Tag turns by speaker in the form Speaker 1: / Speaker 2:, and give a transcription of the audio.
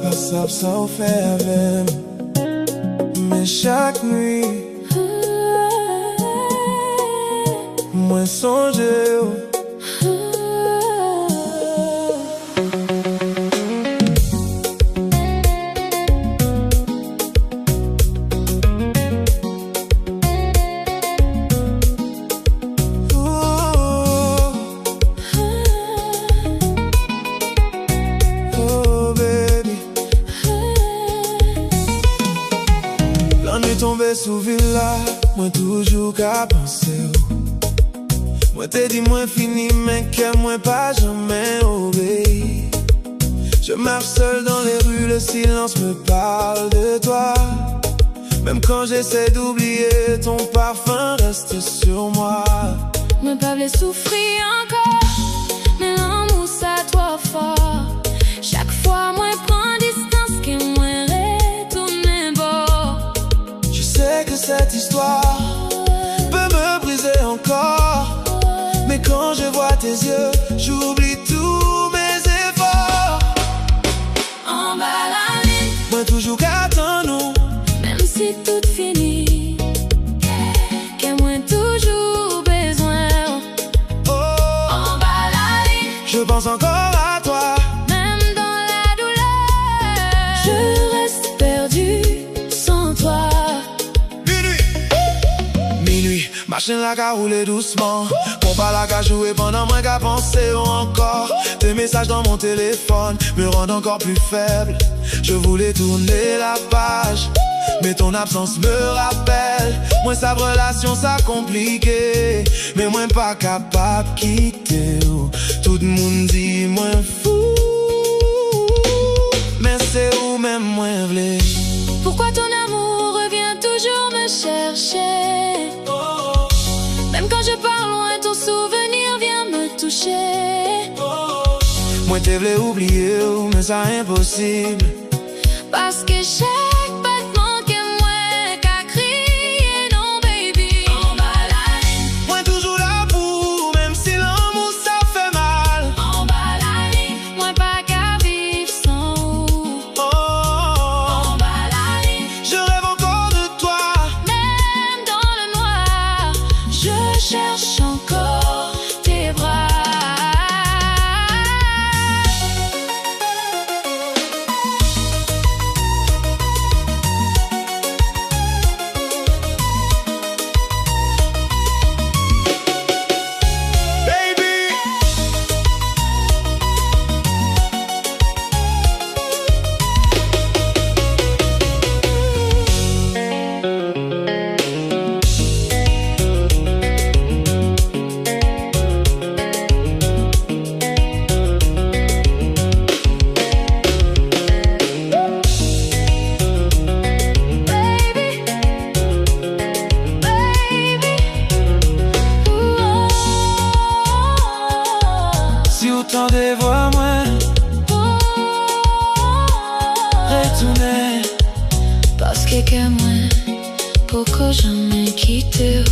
Speaker 1: pas sans faire même. Mais chaque nuit moi songe tombé sous villa, moi toujours qu'à penser. Moi t'ai dit moi fini mais que moi pas jamais obéi. Je marche seul dans les rues, le silence me parle de toi. Même quand j'essaie d'oublier, ton parfum reste sur moi.
Speaker 2: Moi pas voulais souffrir encore, mais l'amour ça trop fort. Chaque fois moi prends distance, que moi retourne beau.
Speaker 1: Je sais que cette histoire peut me briser encore, mais quand je vois tes yeux, j'oublie tous mes efforts.
Speaker 2: En bas la ligne,
Speaker 1: moi toujours qu'attends-nous,
Speaker 2: même si tout finit, que moi toujours besoin.
Speaker 1: Oh,
Speaker 2: en bas la ligne,
Speaker 1: je pense encore à toi.
Speaker 2: Même dans la douleur, je reste perdu sans toi.
Speaker 1: Minuit, machine la qu'a roulé doucement. Mon pas la qu'a joué pendant moi qu'à penser encore. Tes messages dans mon téléphone me rendent encore plus faible. Je voulais tourner la page, mais ton absence me rappelle. Moi sa relation ça compliqué, mais moi pas capable quitter. Tout le monde dit moi fou, mais c'est où même moi v'lais.
Speaker 2: Pourquoi ton amour revient toujours me chercher? Même quand je pars loin, ton souvenir vient me toucher.
Speaker 1: Moi t'ai voulu oublier, mais ça impossible.
Speaker 2: Parce que chaque battement que moi qu'a crié non baby. En bas la ligne,
Speaker 1: moi toujours là pour, même si l'amour ça fait mal.
Speaker 2: En bas la ligne, moi pas qu'à vivre sans.
Speaker 1: En
Speaker 2: bas la ligne,
Speaker 1: je rêve encore de toi.
Speaker 2: Même dans le noir, je cherche encore tes bras.
Speaker 1: Tendez voix moi retourner,
Speaker 2: parce que moi pourquoi jamais quitter.